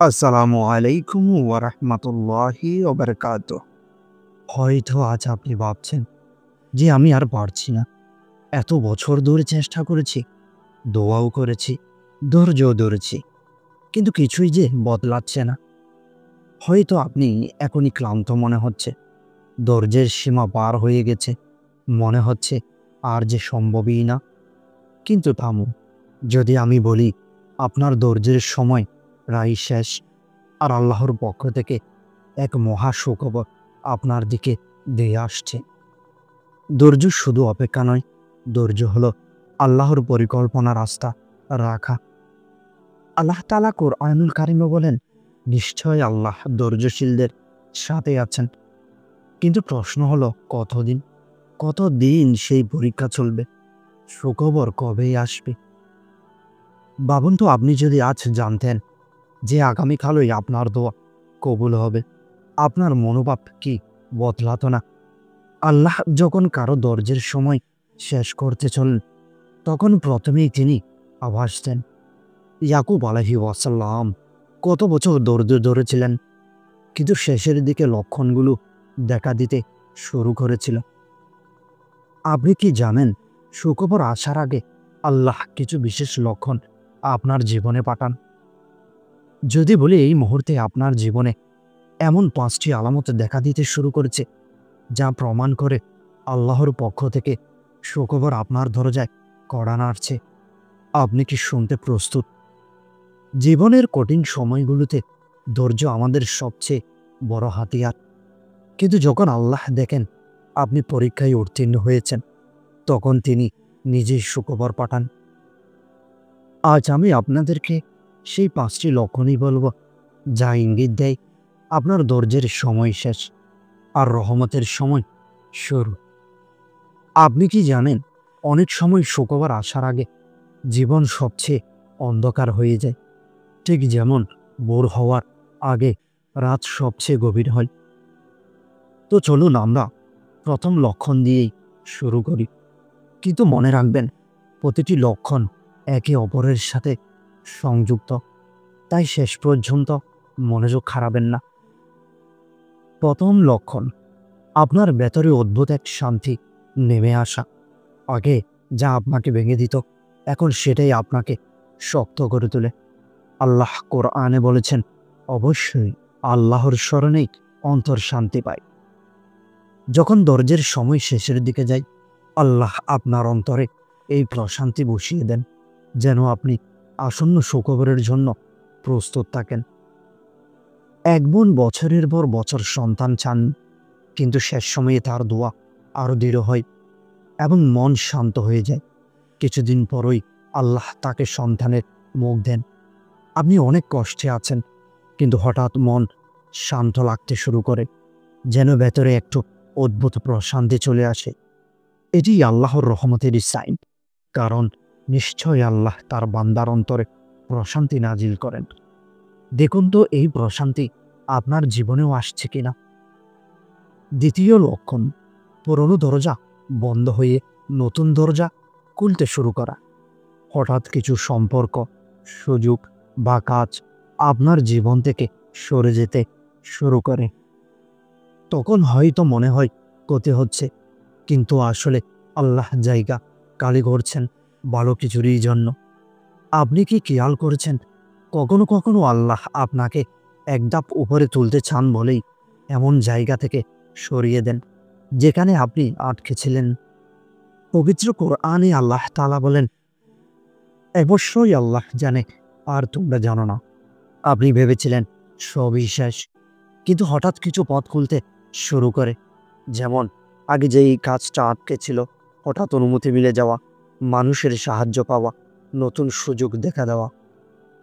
আসসালামু আলাইকুম ওয়া রাহমাতুল্লাহি ওয়া বারাকাতুহু। হয়তো আজ আপনি ভাবছেন যে আমি আর পারছি না। এত বছর ধরে চেষ্টা করেছি, দোয়াও করেছি, ধৈর্যও ধরেছি। কিন্তু কিছুই যে বদলাচ্ছে না। হয়তো আপনি এখনই ক্লান্ত মনে হচ্ছে। ধৈর্যের সীমা পার হয়ে গেছে। মনে হচ্ছে আর যে সম্ভবই না। কিন্তু থামুন। যদি আমি বলি আপনার ধৈর্যের সময় প্রায় শেষ, আর আল্লাহর পক্ষ থেকে এক মহা সুখবর আপনার দিকে ধেয়ে আসছে। ধৈর্য শুধু অপেক্ষা নয়, ধৈর্য হলো আল্লাহর পরিকল্পনা রাস্তা রাখা। আল্লাহ তাআলা কোরআনুল কারিমে বলেন, নিশ্চয় আল্লাহ ধৈর্যশীলদের সাথে আছেন। কিন্তু প্রশ্ন হলো কতদিন? কতদিন সেই পরীক্ষা চলবে? সুখবর কবে আসবে? ভাবুন তো, আপনি যদি আজ জানতেন যে আগামীকালই আপনার দোয়া কবুল হবে, আপনার মনোভাব কি বদলাতো না? আল্লাহ যখন কারো ধৈর্যের সময় শেষ করতে চলেন, তখন প্রথমেই তিনি আভাস দেন। ইয়াকুব আলাইহিস সালাম কত বছর ধৈর্য ধরেছিলেন, কিন্তু শেষের দিকে লক্ষণগুলো দেখা দিতে শুরু করেছিল। আপনি কি জানেন, সুখবর আসার আগে আল্লাহ কিছু বিশেষ লক্ষণ আপনার জীবনে পাঠান? যদি বলি এই মুহূর্তে আপনার জীবনে এমন ৫টি আলামত দেখা দিতে শুরু করেছে, যা প্রমাণ করে আল্লাহর পক্ষ থেকে সুখবর আপনার দরজায় কড়া নাড়ছে। আপনি কি শুনতে প্রস্তুত? জীবনের কঠিন সময়গুলোতে ধৈর্য আমাদের সবচেয়ে বড় হাতিয়ার। কিন্তু যখন আল্লাহ দেখেন আপনি পরীক্ষায় উত্তীর্ণ হয়েছেন, তখন তিনি নিজেই সুখবর পাঠান। আজ আমি আপনাদেরকে সেই ৫টি লক্ষণই বলব, যা ইঙ্গিত দেয় আপনার ধৈর্যের সময় শেষ আর রহমতের সময় শুরু। আপনি কি জানেন, অনেক সময় সুখবর আসার আগে জীবন সবচেয়ে অন্ধকার হয়ে যায়, ঠিক যেমন ভোর হওয়ার আগে রাত সবচেয়ে গভীর হয়। তো চলুন আমরা প্রথম লক্ষণ দিয়েই শুরু করি। কিন্তু মনে রাখবেন, প্রতিটি লক্ষণ একে অপরের সাথে সংযুক্ত, তাই শেষ পর্যন্ত মনোযোগ হারাবেন না। প্রথম লক্ষণ, আপনার ভেতরে অদ্ভুত এক শান্তি নেমে আসা। আগে যা আপনাকে ভেঙে দিত, এখন সেটাই আপনাকে শক্ত করে তোলে। আল্লাহ কোরআনে বলেছেন, অবশ্যই আল্লাহর স্মরণেই অন্তর শান্তি পায়। যখন ধৈর্যের সময় শেষের দিকে যায়, আল্লাহ আপনার অন্তরে এই প্রশান্তি বসিয়ে দেন, যেন আপনি আসন্ন সুখবরের জন্য প্রস্তুত থাকেন। এক বোন বছরের পর বছর সন্তান চান, কিন্তু শেষ সময়ে তার দোয়া আরও দৃঢ় হয় এবং মন শান্ত হয়ে যায়। কিছুদিন পরই আল্লাহ তাকে সন্তানের মুখ দেন। আপনি অনেক কষ্টে আছেন, কিন্তু হঠাৎ মন শান্ত লাগতে শুরু করে, যেন ভেতরে একটু অদ্ভুত প্রশান্তি চলে আসে। এটি আল্লাহর রহমতেরই সাইন, কারণ নিশ্চয় আল্লাহ তার বান্দার অন্তরে প্রশান্তি নাজিল করেন। দেখুন তো এই প্রশান্তি আপনার জীবনেও আসছে কিনা। দ্বিতীয় লক্ষণ, পুরনো দরজা বন্ধ হয়ে নতুন দরজা খুলতে শুরু করা। হঠাৎ কিছু সম্পর্ক, সুযোগ বা কাজ আপনার জীবন থেকে সরে যেতে শুরু করে। তখন হয়তো মনে হয় ক্ষতি হচ্ছে, কিন্তু আসলে আল্লাহ জায়গা খালি করছেন ভালো কিছুরই জন্য। আপনি কি খেয়াল করেছেন, কখনো কখনো আল্লাহ আপনাকে এক ধাপ উপরে তুলতে চান বলেই এমন জায়গা থেকে সরিয়ে দেন, যেখানে আপনি আটকে ছিলেন। পবিত্র কোরআনে আল্লাহ তাআলা বলেন, অবশ্যই আল্লাহ জানে আর তোমরা জানো না। আপনি ভেবেছিলেন সবই শেষ, কিন্তু হঠাৎ কিছু পথ খুলতে শুরু করে। যেমন আগে যেই কাজটা আটকে ছিল, হঠাৎ অনুমতি মিলে যাওয়া, মানুষের সাহায্য পাওয়া, নতুন সুযোগ দেখা দেওয়া।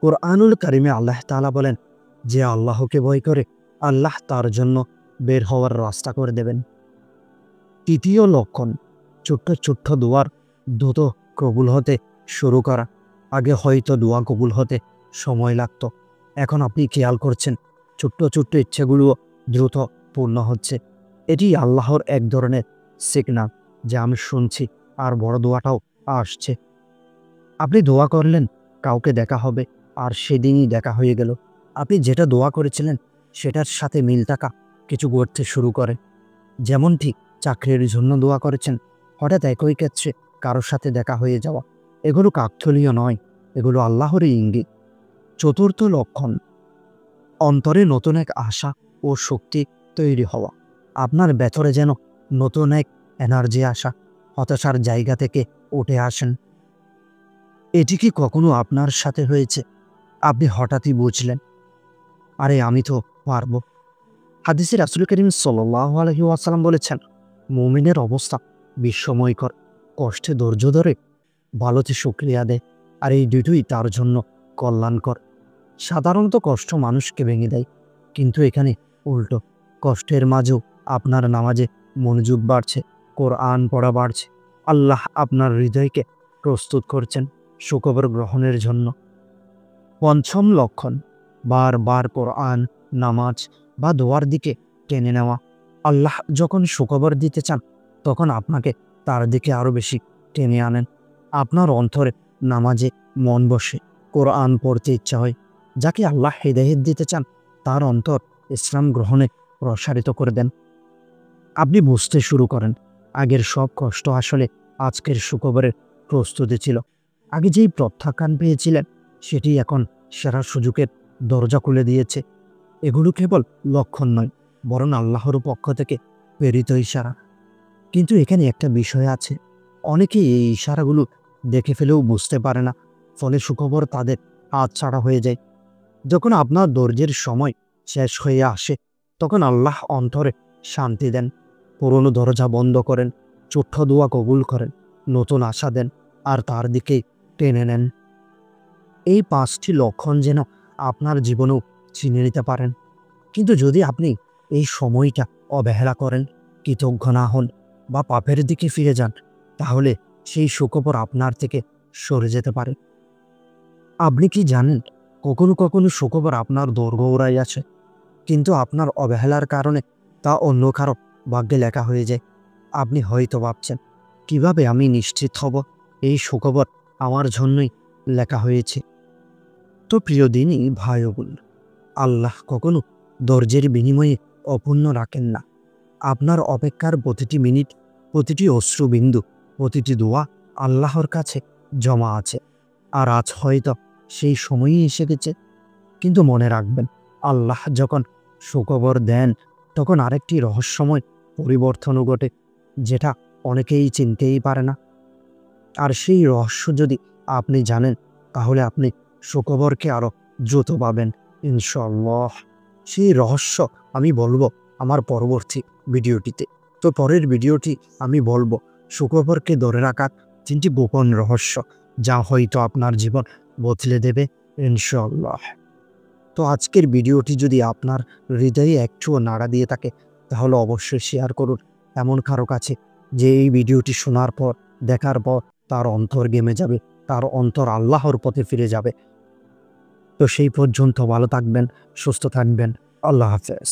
কোরআনুল কারিমে আল্লাহ তাআলা বলেন, যে আল্লাহকে ভয় করে, আল্লাহ তার জন্য বের হওয়ার রাস্তা করে দেবেন। তৃতীয় লক্ষণ, ছোট্ট ছোট্ট দোয়ার দ্রুত কবুল হতে শুরু করা। আগে হয়তো দোয়া কবুল হতে সময় লাগতো, এখন আপনি খেয়াল করছেন ছোট্ট ছোট্ট ইচ্ছেগুলো দ্রুত পূর্ণ হচ্ছে। এটি আল্লাহর এক ধরনের সিগনাল যে আমি শুনছি আর বড় দোয়াটাও আসছে। আপনি দোয়া করলেন কাউকে দেখা হবে, আর সেদিনই দেখা হয়ে গেল। আপনি যেটা দোয়া করেছিলেন সেটার সাথে মিল থাকা কিছু ঘটতে শুরু করে। যেমন ঠিক চাকরির জন্য দোয়া করেছেন, হঠাৎ একই ক্ষেত্রে কারোর সাথে দেখা হয়ে যাওয়া। এগুলো কাকতালীয় নয়, এগুলো আল্লাহরই ইঙ্গিত। চতুর্থ লক্ষণ, অন্তরে নতুন এক আশা ও শক্তি তৈরি হওয়া। আপনার ভেতরে যেন নতুন এক এনার্জি আসা, হতাশার জায়গা থেকে উঠে আসেন। এটি কি কখনো আপনার সাথে হয়েছে? আপনি হঠাৎই বুঝলেন, আরে আমি তো পারব। হাদিসে রাসূল করিম সাল্লাল্লাহু আলাইহি ওয়াসাল্লাম বলেছেন, মুমিনের অবস্থা বিস্ময়কর। কষ্টে ধৈর্য ধরে, ভালোতে শুকরিয়া দেয়, আর এই দুটোই তার জন্য কল্যাণকর। সাধারণত কষ্ট মানুষকে ভেঙে দেয়, কিন্তু এখানে উল্টো। কষ্টের মাঝেও আপনার নামাজে মনোযোগ বাড়ছে, কোরআন পড়া বাড়ছে। আল্লাহ আপনার হৃদয়কে প্রস্তুত করছেন সুখবর গ্রহণের জন্য। পঞ্চম লক্ষণ, বারবার কোরআন, নামাজ বা দোয়ার দিকে টেনে নেওয়া। আল্লাহ যখন সুখবর দিতে চান তখন আপনাকে তার দিকে আরও বেশি টেনে আনেন। আপনার অন্তরে নামাজে মন বসে, কোরআন পড়তে ইচ্ছা হয়। যাকে আল্লাহ হিদায়াত দিতে চান তার অন্তর ইসলাম গ্রহণে প্রসারিত করে দেন। আপনি বুঝতে শুরু করেন, আগের সব কষ্ট আসলে আজকের সুখবরের প্রস্তুতি ছিল। আগে যেই প্রত্যাখ্যান পেয়েছিলেন সেটি এখন সেরা সুযোগের দরজা খুলে দিয়েছে। এগুলো কেবল লক্ষণ নয়, বরং আল্লাহর পক্ষ থেকে প্রেরিত ইশারা। কিন্তু এখানে একটা বিষয় আছে, অনেকেই এই ইশারাগুলো দেখে ফেলেও বুঝতে পারে না, ফলে সুখবর তাদের হাতছাড়া হয়ে যায়। যখন আপনার ধৈর্যের সময় শেষ হয়ে আসে তখন আল্লাহ অন্তরে শান্তি দেন, পুরনো দরজা বন্ধ করেন, ছোট্ট দোয়া কবুল করেন, নতুন আশা দেন, আর তার দিকেই টেনে নেন। এই 5টি লক্ষণ যেন আপনার জীবনেও চিনে নিতে পারেন। কিন্তু যদি আপনি এই সময়টা অবহেলা করেন, কৃতজ্ঞ না হন বা পাপের দিকে ফিরে যান, তাহলে সেই সুখবর আপনার থেকে সরে যেতে পারে। আপনি কি জানেন, কখনো কখনো সুখবর আপনার দোরগোড়ায় আছে, কিন্তু আপনার অবহেলার কারণে তা অন্য কারো ভাগ্যে লেখা হয়ে যায়। আপনি হয়তো ভাবছেন, কিভাবে আমি নিশ্চিত হব এই সুখবর আমার জন্যই লেখা হয়েছে? তো প্রিয় দিনই ভাই ও বোন, আল্লাহ কখনো ধৈর্যের বিনিময়ে অপূর্ণ রাখেন না। আপনার অপেক্ষার প্রতিটি মিনিট, প্রতিটি অশ্রুবিন্দু, প্রতিটি দোয়া আল্লাহর কাছে জমা আছে। আর আজ হয়তো সেই সময়ই এসে গেছে। কিন্তু মনে রাখবেন, আল্লাহ যখন সুখবর দেন তখন আরেকটি রহস্যময় পরিবর্তনও ঘটে, যেটা অনেকেই চিনতেই পারে না। আর সেই রহস্য যদি আপনি জানেন, তাহলে আপনি সুখবরকে আরো দ্রুত পাবেন ইনশাআল্লাহ। সেই রহস্য আমি বলবো আমার পরবর্তী ভিডিওটিতে। তো পরের ভিডিওটি আমি বলবো সুখবরকে ধরে রাখার 3টি গোপন রহস্য, যা হয়তো আপনার জীবন বদলে দেবে ইনশাআল্লাহ। তো আজকের ভিডিওটি যদি আপনার হৃদয়ে একটুও নাড়া দিয়ে থাকে, তাহলে অবশ্যই শেয়ার করুন এমন কারো কাছে, যে এই ভিডিওটি শোনার পর, দেখার পর তার অন্তর গেমে যাবে, তার অন্তর আল্লাহর পথে ফিরে যাবে। তো সেই পর্যন্ত ভালো থাকবেন, সুস্থ থাকবেন। আল্লাহ হাফেজ।